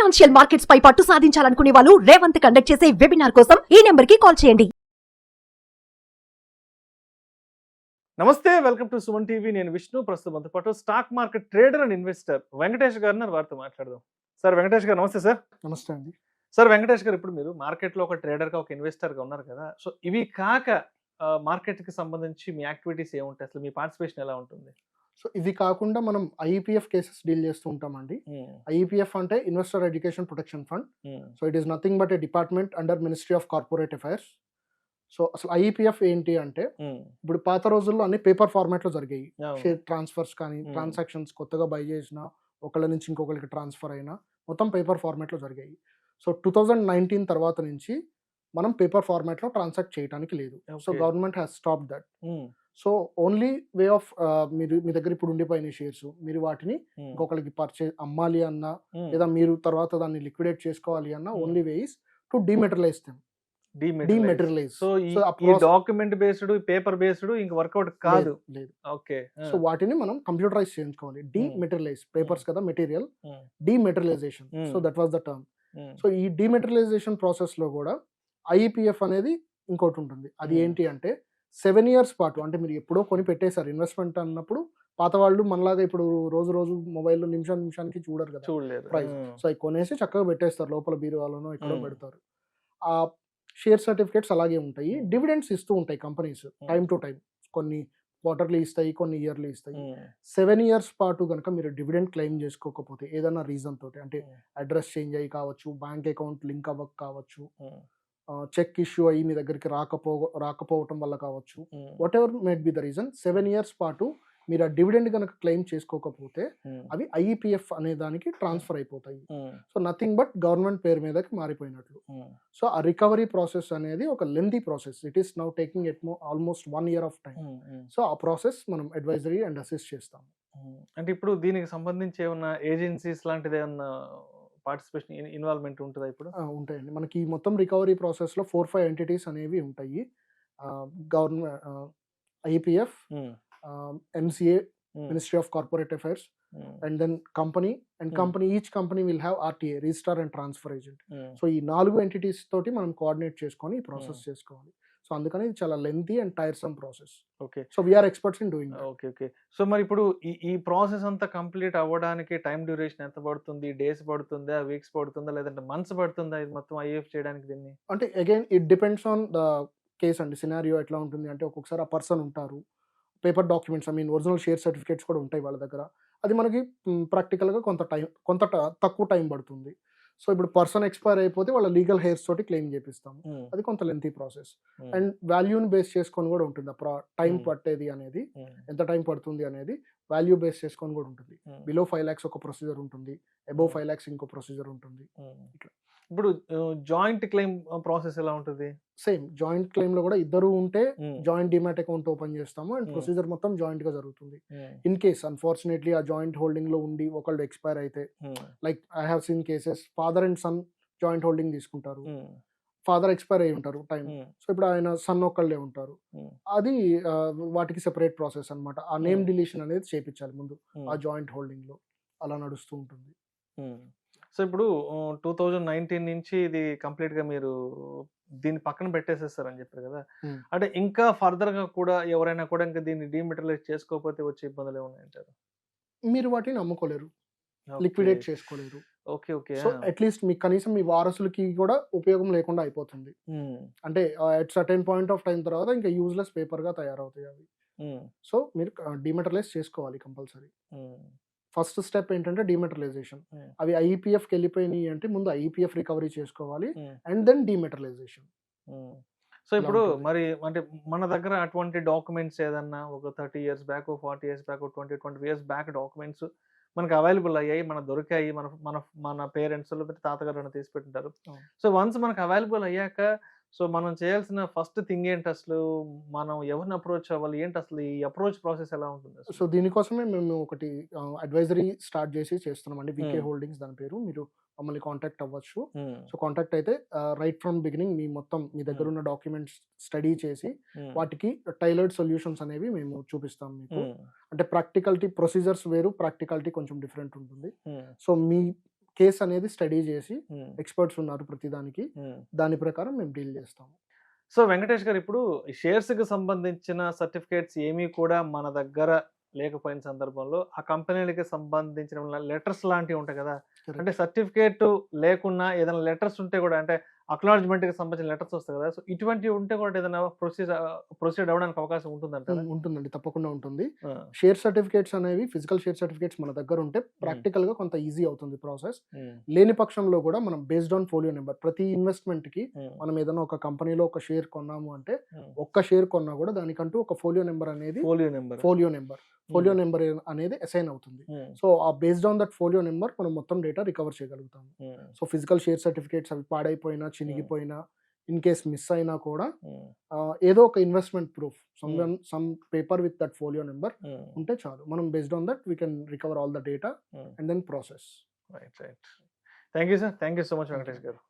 Financial markets పై పట్టు సాధించాలనుకునే వాళ్ళు Revanth conduct చేసే వెబినార్ కోసం ఈ నెంబర్ కి కాల్ చేయండి. నమస్తే, వెల్కమ్ టు సుమన్ టీవీ. నేను విష్ణు. ప్రస్తుతం మనతో పాటు stock market trader and investor Venkatesh గారు వారితో మాట్లాడదాం. సార్ వెంకటేష్ గారు నమస్తే. సార్ నమస్తే అండి. సార్ వెంకటేష్ గారు, ఇప్పుడు మీరు మార్కెట్లో ఒక ట్రేడర్గా ఒక ఇన్వెస్టర్గా ఉన్నారు కదా, సో ఇవి కాక మార్కెట్కి సంబంధించి మీ యాక్టివిటీస్ ఏముంటాయి, అసలు మీ పార్టిసిపేషన్ ఎలా ఉంటుంది? సో ఇవి కాకుండా మనం ఐఈపీఎఫ్ కేసెస్ డీల్ చేస్తూ ఉంటామండి. ఐఈపీఎఫ్ అంటే investor education protection fund. So it is nothing but A department under ministry of corporate affairs. So అసలు ఐఈపీఎఫ్ ఏంటి అంటే, ఇప్పుడు పాత రోజుల్లో అన్ని పేపర్ ఫార్మాట్ లో జరిగాయి. షేర్ ట్రాన్స్ఫర్స్ కానీ ట్రాన్సాక్షన్స్ కొత్తగా బై చేసిన ఒకళ్ళ నుంచి ఇంకొకరికి ట్రాన్స్ఫర్ అయినా మొత్తం పేపర్ ఫార్మాట్ లో జరిగాయి. సో 2019 తర్వాత నుంచి మనం పేపర్ ఫార్మాట్ లో ట్రాన్సాక్ట్ చేయడానికి లేదు. So government has stop that. So only way of మీరు మీ దగ్గర ఇప్పుడు ఉండిపోయిన షేర్స్ మీరు వాటిని ఇంకొకరికి పర్చేజ్ అమ్మాలి అన్నా లేదా మీరు తర్వాత దాన్ని లిక్విడేట్ చేసుకోవాలి అన్నా only way is to dematerialise them. Dematerialise. So ఈ డాక్యుమెంట్ బేస్డ్ పేపర్ బేస్డ్ ఇంక వర్కౌట్ కాదు. లేదు. ఓకే. సో వాటిని మనం కంప్యూటరైజ్ చేయించుకోవాలి. డిమెటీరియలైజ్, పేపర్స్ కదా material, dematerialisation. So that was the term. So ఈ డిమెటీరియలైజేషన్ ప్రాసెస్ లో కూడా ఐఈపీఎఫ్ అనేది ఇంకోటి ఉంటుంది. అది ఏంటి అంటే 7 years పాటు, అంటే మీరు ఎప్పుడో కొని పెట్టేశారు ఇన్వెస్ట్మెంట్ అన్నప్పుడు. పాత వాళ్ళు మనలాగా ఇప్పుడు రోజు మొబైల్లో నిమిషానికి చూడరు కదా ప్రైస్. సో అవి కొనేసి చక్కగా పెట్టేస్తారు లోపల బీరువాలోనో ఎక్కడో పెడతారు. ఆ షేర్ సర్టిఫికేట్స్ అలాగే ఉంటాయి. డివిడెండ్స్ ఇస్తూ ఉంటాయి కంపెనీస్ టైం టు టైం. కొన్ని క్వార్టర్లీ ఇస్తాయి, కొన్ని ఇయర్లీ ఇస్తాయి. 7 years పాటు కనుక మీరు డివిడెండ్ క్లెయిమ్ చేసుకోకపోతే ఏదైనా రీజన్ తోటి, అంటే అడ్రస్ చేంజ్ అయ్యి కావచ్చు, బ్యాంక్ అకౌంట్ లింక్ అవ్వక కావచ్చు, చెక్ ఇష్యూ అయ్యి మీ దగ్గరికి రాకపోవటం వల్ల కావచ్చు, whatever may be the reason, 7 years పాటు మీరు ఆ డివిడెండ్ కనుక క్లెయిమ్ చేసుకోకపోతే అవి ఐఈపీఎఫ్ అనే దానికి ట్రాన్స్ఫర్ అయిపోతాయి. సో నథింగ్ బట్ గవర్నమెంట్ పేరు మీదకి మారిపోయినట్లు. సో ఆ రికవరీ ప్రాసెస్ అనేది ఒక lengthy process. It is now taking almost 1 year of time. So ఆ ప్రాసెస్ మనం అడ్వైజరీ అండ్ అసిస్ట్ చేస్తాం. అంటే ఇప్పుడు దీనికి సంబంధించి ఏమన్నా ఏజెన్సీస్ లాంటిది ఏమన్నా పార్టిసిపేషన్ ఇన్వాల్వ్మెంట్ ఉంటుందా? ఇప్పుడు ఉంటాయండి. మనకి మొత్తం రికవరీ ప్రాసెస్ లో 4-5 ఎంటిటీస్ అనేవి ఉంటాయి. Government, IEPF, MCA, ministry of corporate affairs, and then company. And company, each company will have RTA, registrar and transfer agent. So ఈ 4 ఎంటిటీస్ తోటి మనం కోఆర్డినేట్ చేసుకొని ఈ ప్రాసెస్ చేసుకోవాలి. సో అందుకని ఇది చాలా lengthy and tiresome process. Okay. So we are experts in doing. Okay. So మరి ఇప్పుడు ఈ ప్రాసెస్ అంతా కంప్లీట్ అవ్వడానికి టైం డ్యూరేషన్ ఎంత పడుతుంది? డేస్ పడుతుందా, వీక్స్ పడుతుందా, లేదంటే మంత్స్ పడుతుందా ఇది మొత్తం ఐఎఫ్ చేయడానికి? దీన్ని అంటే again it depends on the case అండి. సినారియో ఎట్లా ఉంటుంది అంటే, ఒక్కొక్కసారి ఆ పర్సన్ ఉంటారు, paper documents, original share certificates కూడా ఉంటాయి వాళ్ళ దగ్గర. అది మనకి ప్రాక్టికల్గా కొంత తక్కువ టైం పడుతుంది. సో ఇప్పుడు పర్సన్ ఎక్స్పైర్ అయిపోతే వాళ్ళ లీగల్ హెయిర్స్ తోటి క్లెయిమ్ చేపిస్తాము. అది కొంత లెంతీ ప్రాసెస్. అండ్ వాల్యూని బేస్ చేసుకొని కూడా ఉంటుంది. టైం పట్టేది అనేది, ఎంత టైం పడుతుంది అనేది వాల్యూ బేస్ చేసుకొని కూడా ఉంటుంది. బిలో 5 lakhs ఒక ప్రొసీజర్ ఉంటుంది, అబోవ్ 5 lakhs ఇంకో ప్రొసీజర్ ఉంటుంది. ఇట్లా. ఇప్పుడు జాయింట్ క్లెయిమ్ ప్రాసెస్ ఎలా ఉంటుంది? సేమ్ జాయింట్ క్లెయిమ్ లో కూడా ఇద్దరు ఉంటే జాయింట్ డిమాట్ అకౌంట్ ఓపెన్ చేస్తాము అండ్ ప్రొసీజర్ మొత్తం జాయింట్ గా జరుగుతుంది. ఇన్ కేస్ అన్ఫార్చునేట్లీ ఆ జాయింట్ హోల్డింగ్ లో ఉండి ఒకళ్ళు ఎక్స్పైర్ అయితే, like I have seen cases, father and son joint holding తీసుకుంటారు, ఫాదర్ ఎక్స్పైర్ అయి ఉంటారు టైం. సో ఇప్పుడు ఆయన సన్ ఒక్కళ్ళే ఉంటారు. అది వాటికి సెపరేట్ ప్రాసెస్ అన్నమాట. ఆ నేమ్ డిలీషన్ అనేది చేపించాలి ముందు ఆ జాయింట్ హోల్డింగ్ లో. అలా నడుస్తూ ఉంటుంది. సో ఇప్పుడు 2019 నుంచి ఇది కంప్లీట్ గా మీరు దీన్ని పక్కన పెట్టేసేస్తారని చెప్పారు కదా, అంటే ఇంకా ఫర్దర్ గా కూడా ఎవరైనా కూడా ఇంకా దీన్ని డిమెటీరియలైజ్ చేసుకోకపోతే వచ్చే ఇబ్బందులు ఏమున్నాయంటారు? మీరు వాటిని అమ్ముకోలేరు, లిక్విడేట్ చేసుకోలేరు. ఓకే. సో అట్లీస్ట్ మీకు కనీసం మీ వారసులకి కూడా ఉపయోగం లేకుండా అయిపోతుంది. అంటే at certain point of time తర్వాత ఇంకా యూజ్లెస్ పేపర్ గా తయారవుతాయి అవి. సో మీరు డిమెటీరియలైజ్ చేసుకోవాలి కంపల్సరీ. ఫస్ట్ స్టెప్ ఏంటంటే డిమెటీరియలైజేషన్. అవి ఐఈపీఎఫ్కి వెళ్ళిపోయినాయి అంటే ముందు ఐఈపీఎఫ్ రికవరీ చేసుకోవాలి అండ్ దెన్ డిమెటీరియలైజేషన్. సో ఇప్పుడు మరి అంటే మన దగ్గర అటువంటి డాక్యుమెంట్స్ ఏదన్నా ఒక 30 years back, 40 years back, 20 years back documents మనకు అవైలబుల్ అయ్యాయి, మనకు దొరికాయి, మన పేరెంట్స్ లేకపోతే తాతగారు తీసి పెట్టింటారు. సో వన్స్ మనకు అవైలబుల్ అయ్యాక సో మనం చేయాల్సిన ఫస్ట్ థింగ్ ఏంటి, అసలు మనం ఎవరిని అప్రోచ్ అవ్వాలి, ఏంటి అసలు ఈ అప్రోచ్ ప్రాసెస్ ఎలా ఉంటుంది? సో దీనికోసమే మేము ఒకటి అడ్వైజరీ స్టార్ట్ చేస్తున్నామండి. వికే హోల్డింగ్స్ దాని పేరు. మీరు మమ్మల్ని కాంటాక్ట్ అవ్వచ్చు. సో కాంటాక్ట్ అయితే రైట్ ఫ్రమ్ బిగినింగ్ మీ దగ్గర ఉన్న డాక్యుమెంట్స్ స్టడీ చేసి వాటికి టైలర్డ్ సొల్యూషన్స్ అనేవి మేము చూపిస్తాం మీకు. అంటే ప్రాక్టికాలిటీ ప్రొసీజర్స్ వేరు, ప్రాక్టికాలిటీ కొంచెం డిఫరెంట్ ఉంటుంది. సో మీ కేస్ అనేది స్టడీ చేసి ఎక్స్పర్ట్స్ ఉన్నారు ప్రతి దానికి, దాని ప్రకారం మేము డీల్ చేస్తాము. సో వెంకటేష్ గారు, ఇప్పుడు షేర్స్ కి సంబంధించిన సర్టిఫికేట్స్ ఏమీ కూడా మన దగ్గర లేకపోయిన సందర్భంలో ఆ కంపెనీలకి సంబంధించిన లెటర్స్ లాంటివి ఉంటాయి కదా, అంటే సర్టిఫికేట్ లేకున్నా ఏదైనా లెటర్స్ ఉంటే కూడా, అంటే అక్నాలజ్మెంట్ కి సంబంధించిన లెటర్స్ వస్తాయి కదా, సో ఇటువంటివి ఉంటే కూడా ఏదైనా ప్రొసీడ్ అవ్వడానికి అవకాశం ఉంటుందంటారా? ఉంటుందండి, తప్పకుండా ఉంటుంది. షేర్ సర్టిఫికేట్స్ అనేవి, ఫిజికల్ షేర్ సర్టిఫికేట్స్ మన దగ్గర ఉంటే ప్రాక్టికల్ గా కొంత ఈజీ అవుతుంది ప్రాసెస్. లేని పక్షంలో కూడా మనం బేస్డ్ ఆన్ ఫోలియో నెంబర్, ప్రతి ఇన్వెస్ట్మెంట్ కి మనం ఏదైనా ఒక కంపెనీలో ఒక షేర్ కొన్నాము అంటే ఒక్క షేర్ కొన్నా కూడా దానికంటూ ఒక ఫోలియో నెంబర్ అనేది, ఫోలియో నెంబర్ అనేది అసైన్ అవుతుంది. సో ఆ based on that folio number మనం మొత్తం డేటా రికవర్ చేయగలుగుతాము. సో ఫిజికల్ షేర్ సర్టిఫికేట్స్ అవి పాడైపోయినా, చినిగిపోయినా, ఇన్ కేస్ మిస్ అయినా కూడా ఏదో ఒక investment proof, some paper with that folio number ఉంటే చాలు. మనం based on that we can recover all the data and then process. Right. Thank you sir, thank you so much Venkatesh గారు.